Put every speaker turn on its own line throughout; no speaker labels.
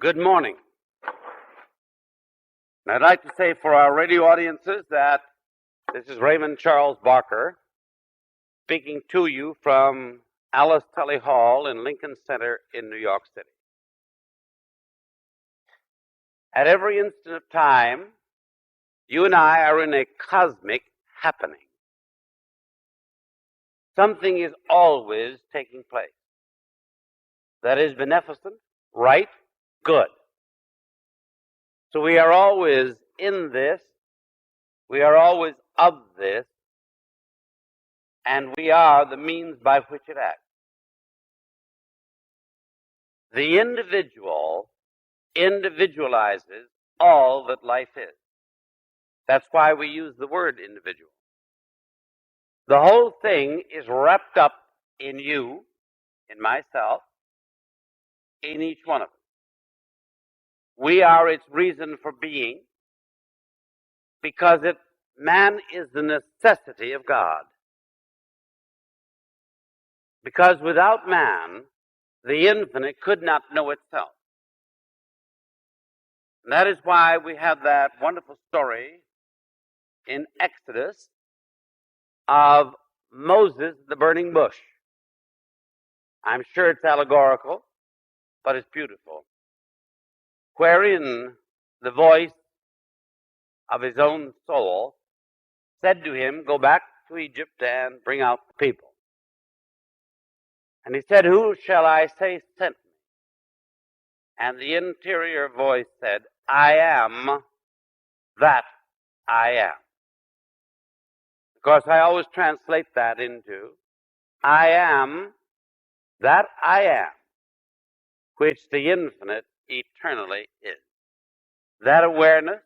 Good morning. And I'd like to say for our radio audiences that this is Raymond Charles Barker speaking to you from Alice Tully Hall in Lincoln Center in New York City. At every instant of time, you and I are in a cosmic happening. Something is always taking place that is beneficent, right, good. So we are always in this, we are always of this, and we are the means by which it acts. The individual individualizes all that life is. That's why we use the word individual. The whole thing is wrapped up in you, in myself, in each one of us. We are its reason for being because man is the necessity of God. Because without man, the infinite could not know itself. And that is why we have that wonderful story in Exodus of Moses, the burning bush. I'm sure it's allegorical, but it's beautiful. Wherein the voice of his own soul said to him, go back to Egypt and bring out the people. And he said, who shall I say sent me? And the interior voice said, I am that I am. Of course, I always translate that into, I am that I am, which the infinite eternally is. That awareness,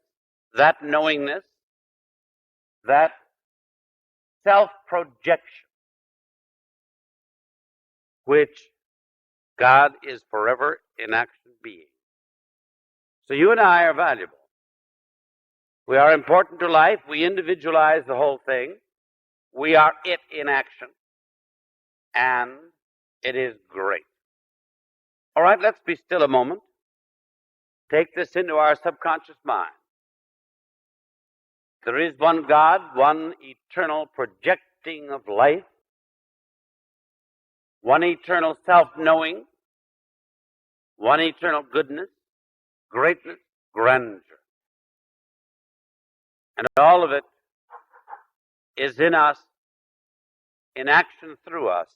that knowingness, that self-projection, which God is forever in action being. So you and I are valuable. We are important to life. We individualize the whole thing. We are it in action. And it is great. All right, let's be still a moment. Take this into our subconscious mind. There is one God, one eternal projecting of life, one eternal self-knowing, one eternal goodness, greatness, grandeur. And all of it is in us, in action through us.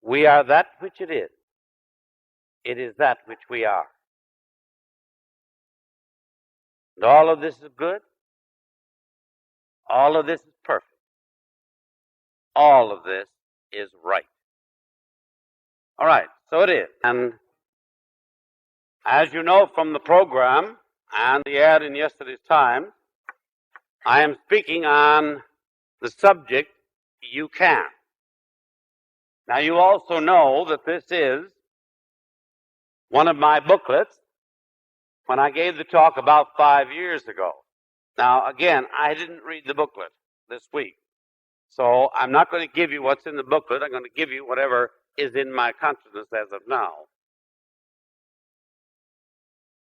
We are that which it is. It is that which we are. And all of this is good. All of this is perfect. All of this is right. All right, so it is. And as you know from the program and the ad in yesterday's time, I am speaking on the subject, you can. Now you also know that this is one of my booklets when I gave the talk about 5 years ago. Now again, I didn't read the booklet this week. So I'm not going to give you what's in the booklet. I'm going to give you whatever is in my consciousness as of now.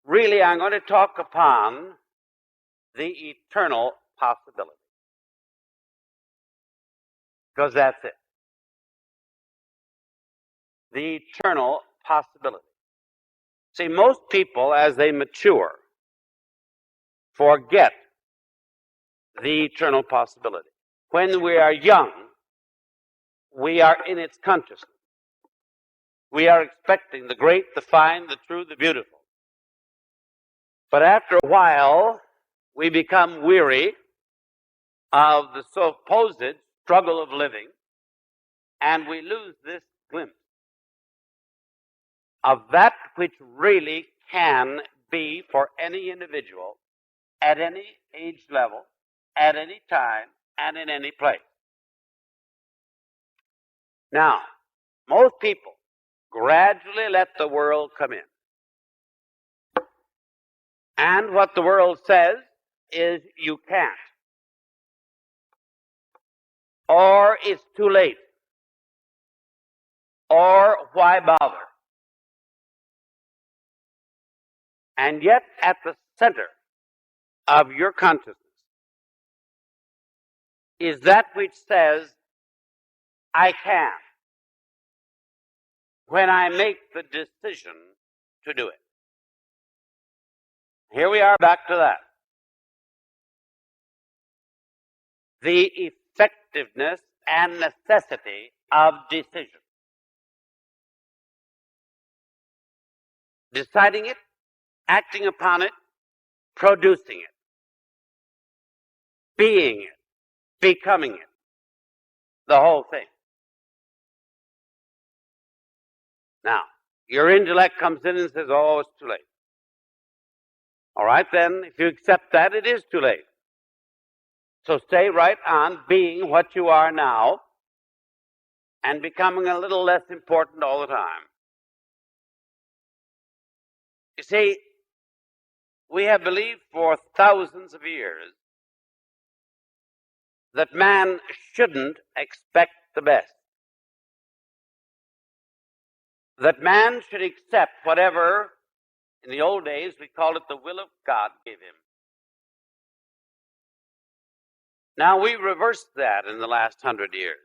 Really, I'm going to talk upon the eternal possibility. Because that's it. The eternal possibility. See, most people, as they mature, forget the eternal possibility. When we are young, we are in its consciousness. We are expecting the great, the fine, the true, the beautiful. But after a while, we become weary of the supposed struggle of living, and we lose this glimpse of that which really can be for any individual at any age level, at any time, and in any place. Now, most people gradually let the world come in. And what the world says is you can't. Or it's too late. Or why bother? And yet at the center of your consciousness is that which says, I can, when I make the decision to do it. Here we are back to that. The effectiveness and necessity of decision. Deciding it, acting upon it, producing it, being it, becoming it, the whole thing. Now, your intellect comes in and says, oh, it's too late. All right, then, if you accept that, it is too late. So stay right on being what you are now and becoming a little less important all the time. You see, we have believed for thousands of years that man shouldn't expect the best. That man should accept whatever, in the old days, we called it the will of God, gave him. Now, we reversed that in the last 100 years.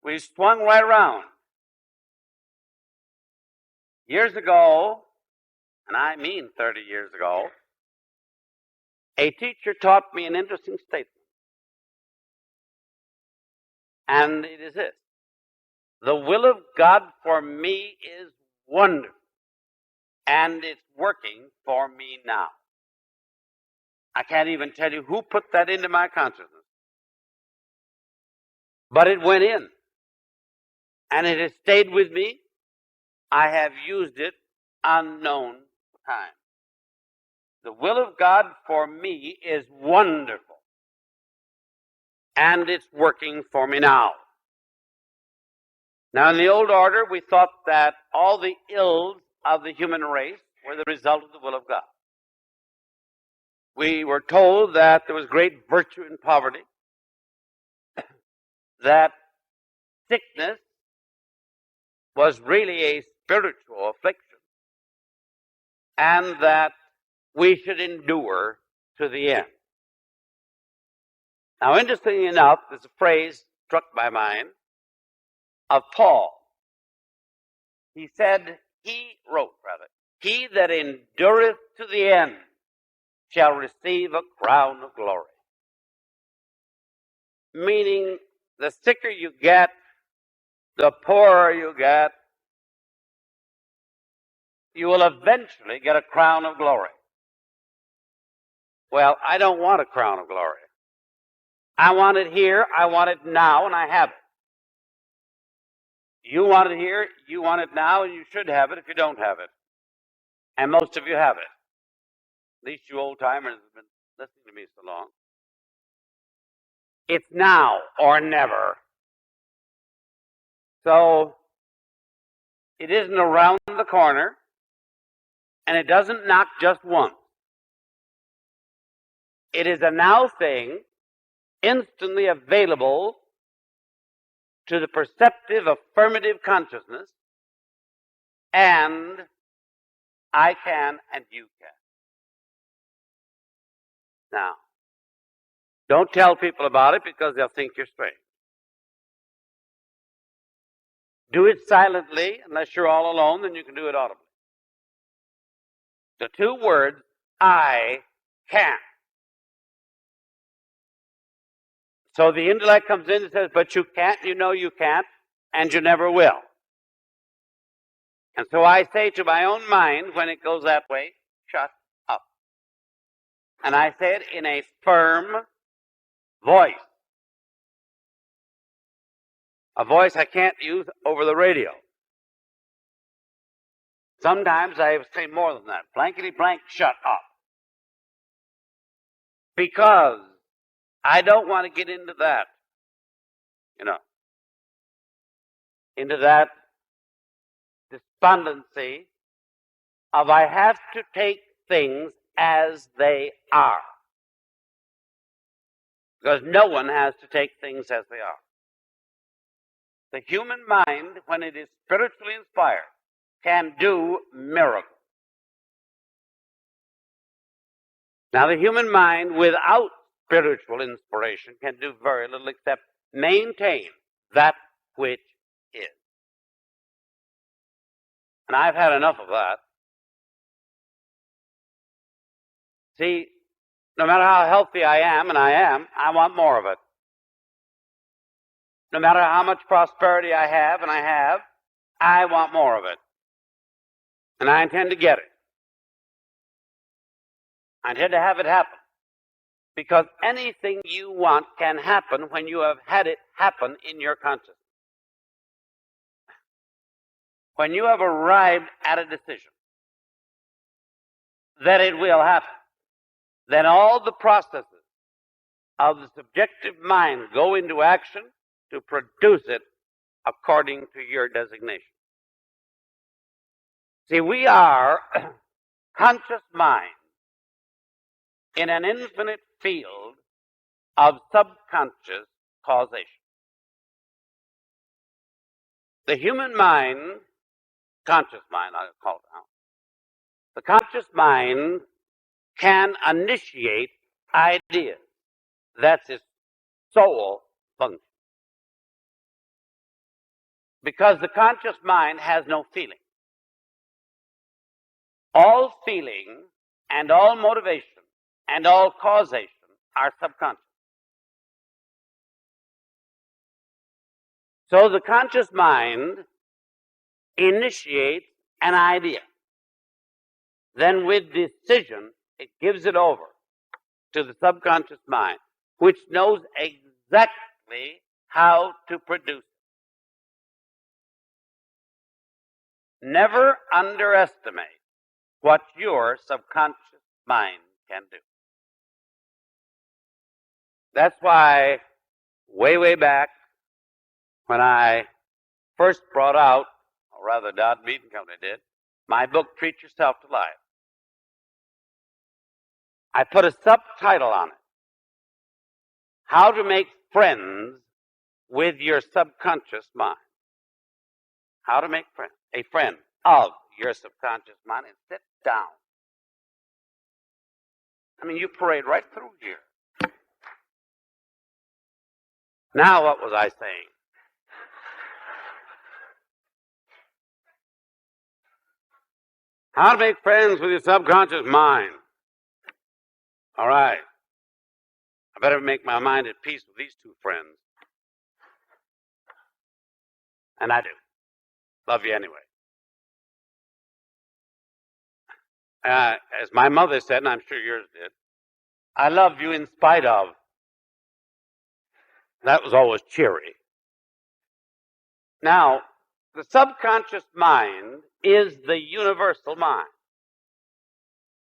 We swung right around. Years ago, and I mean 30 years ago, a teacher taught me an interesting statement. And it is this: the will of God for me is wonderful, and it's working for me now. I can't even tell you who put that into my consciousness. But it went in, and it has stayed with me. I have used it unknown time. The will of God for me is wonderful, and it's working for me now. Now, in the old order, we thought that all the ills of the human race were the result of the will of God. We were told that there was great virtue in poverty, that sickness was really a spiritual affliction, and that we should endure to the end. Now, interestingly enough, there's a phrase struck my mind of Paul. He wrote, he that endureth to the end shall receive a crown of glory. Meaning, the sicker you get, the poorer you get, you will eventually get a crown of glory. Well, I don't want a crown of glory. I want it here, I want it now, and I have it. You want it here, you want it now, and you should have it if you don't have it. And most of you have it. At least you old-timers have been listening to me so long. It's now or never. So, it isn't around the corner, and it doesn't knock just once. It is a now thing, instantly available to the perceptive, affirmative consciousness, and I can and you can. Now, don't tell people about it because they'll think you're strange. Do it silently, unless you're all alone, then you can do it audibly. The two words, I can. So the intellect comes in and says, but you can't, you know you can't, and you never will. And so I say to my own mind, when it goes that way, shut up. And I say it in a firm voice. A voice I can't use over the radio. Sometimes I say more than that. Blankety blank, shut up. Because I don't want to get into that, into that despondency of I have to take things as they are. Because no one has to take things as they are. The human mind, when it is spiritually inspired, can do miracles. Now, the human mind, without spiritual inspiration, can do very little except maintain that which is. And I've had enough of that. See, no matter how healthy I am, and I want more of it. No matter how much prosperity I have, and I want more of it. And I intend to get it. I intend to have it happen. Because anything you want can happen when you have had it happen in your consciousness. When you have arrived at a decision that it will happen, then all the processes of the subjective mind go into action to produce it according to your designation. See, we are conscious minds in an infinite field of subconscious causation. The human mind, conscious mind, I'll call it now, the conscious mind can initiate ideas. That's its sole function. Because the conscious mind has no feeling. All feeling and all motivation and all causation are subconscious. So the conscious mind initiates an idea. Then with decision, it gives it over to the subconscious mind, which knows exactly how to produce it. Never underestimate what your subconscious mind can do. That's why way back when I first brought out, or rather Dodd Meeting Company did, my book, Treat Yourself to Life, I put a subtitle on it. How to make friends with your subconscious mind. How to make friends. A friend of your subconscious mind, and sit down. I mean, you parade right through here. Now, what was I saying? How to make friends with your subconscious mind. All right. I better make my mind at peace with these two friends. And I do. Love you anyway. As my mother said, and I'm sure yours did, I love you in spite of. That was always cheery. Now, the subconscious mind is the universal mind.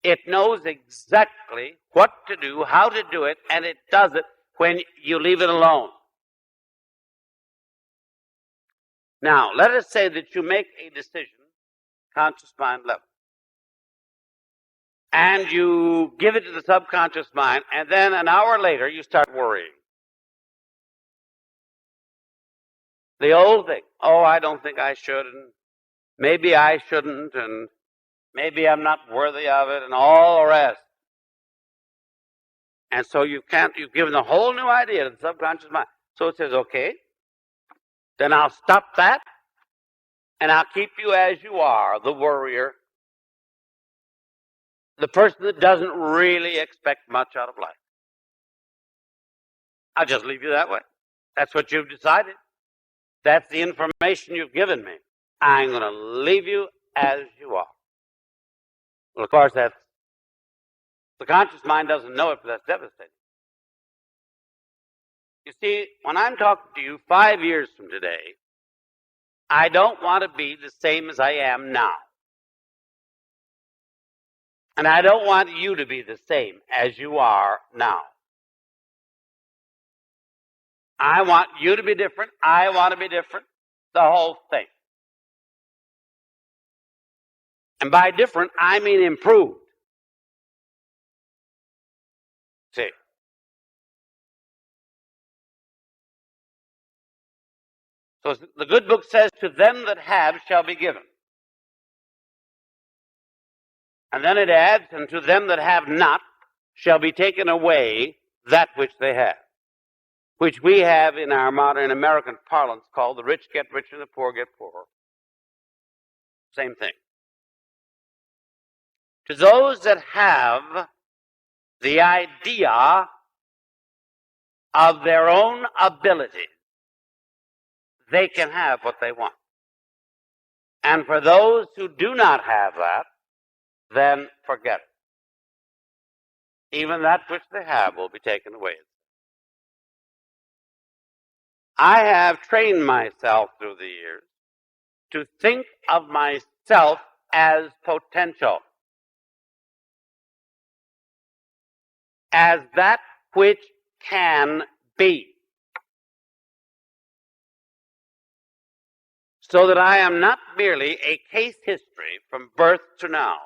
It knows exactly what to do, how to do it, and it does it when you leave it alone. Now, let us say that you make a decision, conscious mind level, and you give it to the subconscious mind, and then an hour later you start worrying. The old thing, oh, I don't think I should, and maybe I shouldn't, and maybe I'm not worthy of it, and all the rest. And so you've given a whole new idea to the subconscious mind. So it says, okay, then I'll stop that, and I'll keep you as you are, the worrier, the person that doesn't really expect much out of life. I'll just leave you that way. That's what you've decided. That's the information you've given me. I'm going to leave you as you are. Well, of course, the conscious mind doesn't know it, but that's devastating. You see, when I'm talking to you 5 years from today, I don't want to be the same as I am now. And I don't want you to be the same as you are now. I want you to be different. I want to be different. The whole thing. And by different, I mean improved. See. So the good book says, to them that have shall be given. And then it adds, and to them that have not shall be taken away that which they have, which we have in our modern American parlance called the rich get richer and the poor get poorer. Same thing. To those that have the idea of their own abilities, they can have what they want. And for those who do not have that, then forget it. Even that which they have will be taken away. I have trained myself through the years to think of myself as potential, as that which can be, so that I am not merely a case history from birth to now.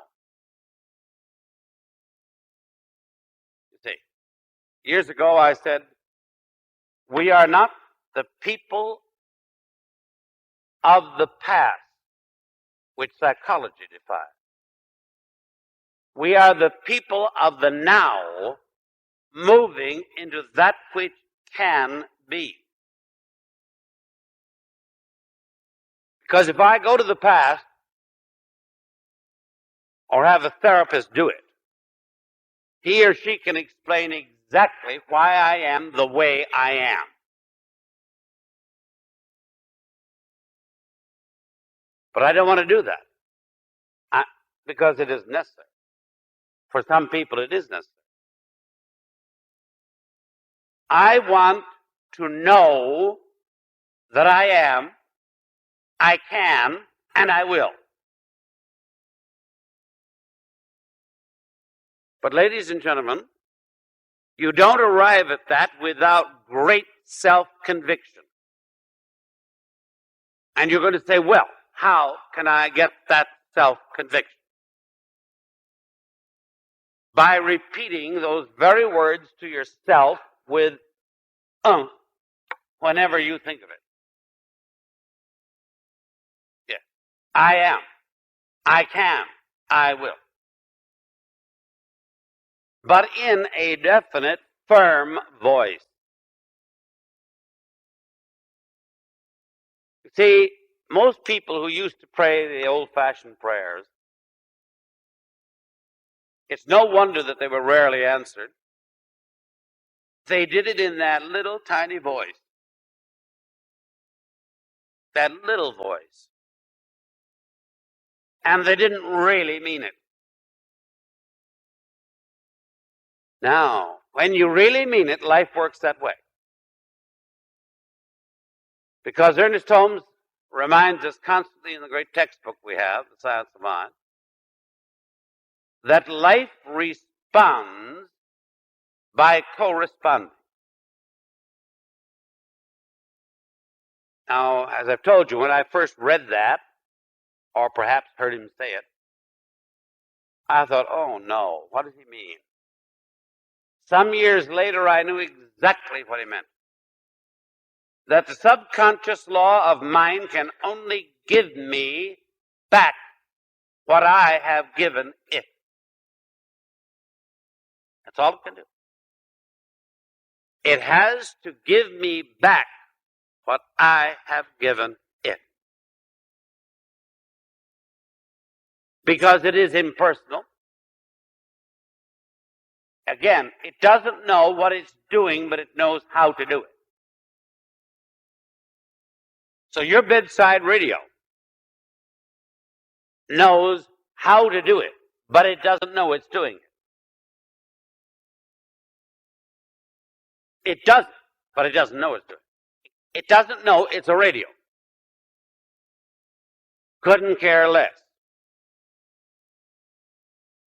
You see, years ago I said, we are not the people of the past, which psychology defines. We are the people of the now, moving into that which can be. Because if I go to the past, or have a therapist do it, he or she can explain exactly why I am the way I am. But I don't want to do that, because it is necessary. For some people it is necessary. I want to know that I am, I can, and I will. But ladies and gentlemen, you don't arrive at that without great self-conviction. And you're going to say, well, how can I get that self-conviction? By repeating those very words to yourself with whenever you think of it. Yes. I am. I can. I will. But in a definite, firm voice. You see, most people who used to pray the old-fashioned prayers, it's no wonder that they were rarely answered. They did it in that little tiny voice. That little voice. And they didn't really mean it. Now, when you really mean it, life works that way. Because Ernest Holmes reminds us constantly in the great textbook we have, The Science of Mind, that life responds by corresponding. Now, as I've told you, when I first read that, or perhaps heard him say it, I thought, oh no, what does he mean? Some years later, I knew exactly what he meant. That the subconscious law of mind can only give me back what I have given it. That's all it can do. It has to give me back what I have given it. Because it is impersonal. Again, it doesn't know what it's doing, but it knows how to do it. So your bedside radio knows how to do it, but it doesn't know it's doing it. It does, but it doesn't know it's doing it. It doesn't know it's a radio. Couldn't care less.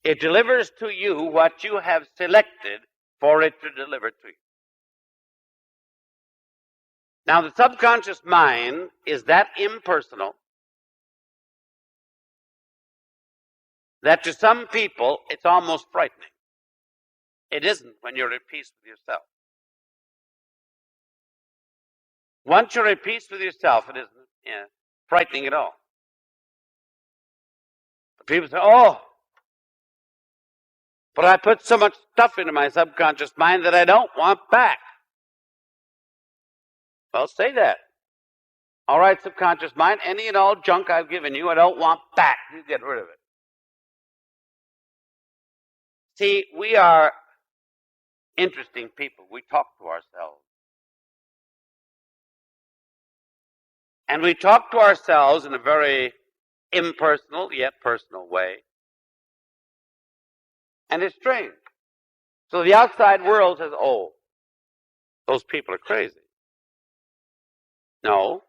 It delivers to you what you have selected for it to deliver to you. Now, the subconscious mind is that impersonal that to some people it's almost frightening. It isn't when you're at peace with yourself. Once you're at peace with yourself, it isn't frightening at all. People say, oh, But I put so much stuff into my subconscious mind that I don't want back. Well, say that. All right, subconscious mind, any and all junk I've given you, I don't want back. You get rid of it. See, we are interesting people. We talk to ourselves. And we talk to ourselves in a very impersonal yet personal way. And it's strange. So the outside world says, oh, those people are crazy. No.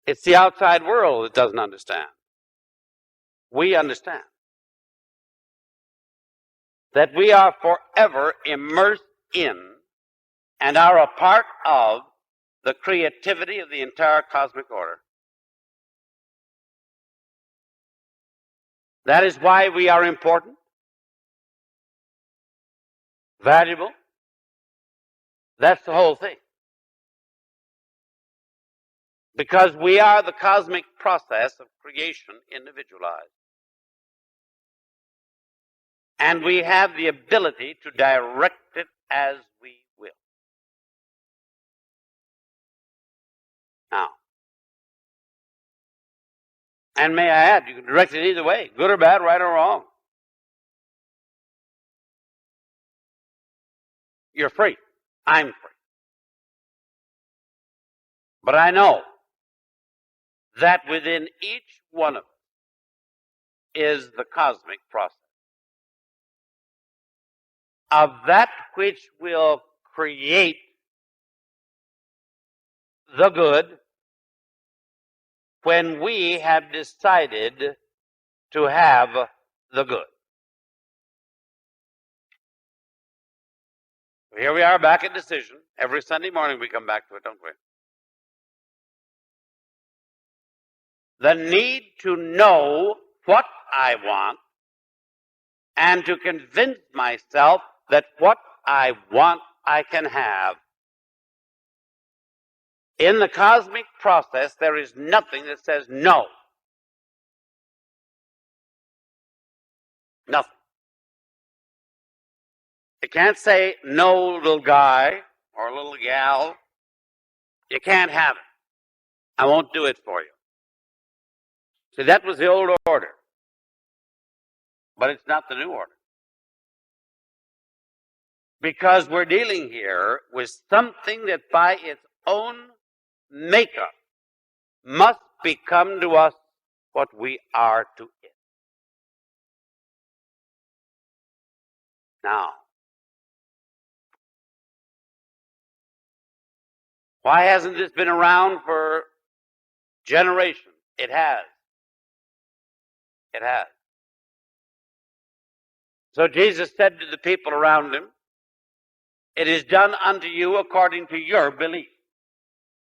It's the outside world that doesn't understand. We understand that we are forever immersed in and are a part of the creativity of the entire cosmic order. That is why we are important, valuable. That's the whole thing. Because we are the cosmic process of creation individualized. And we have the ability to direct it as we will. Now, and may I add, you can direct it either way, good or bad, right or wrong. You're free. I'm free. But I know that within each one of us is the cosmic process of that which will create the good when we have decided to have the good. Here we are back at decision. Every Sunday morning we come back to it, don't we? The need to know what I want and to convince myself that what I want I can have. In the cosmic process, there is nothing that says no. Nothing. You can't say no, little guy or little gal. You can't have it. I won't do it for you. See, that was the old order. But it's not the new order. Because we're dealing here with something that by its own makeup must become to us what we are to it. Now, why hasn't this been around for generations? It has. It has. So Jesus said to the people around him, it is done unto you according to your belief.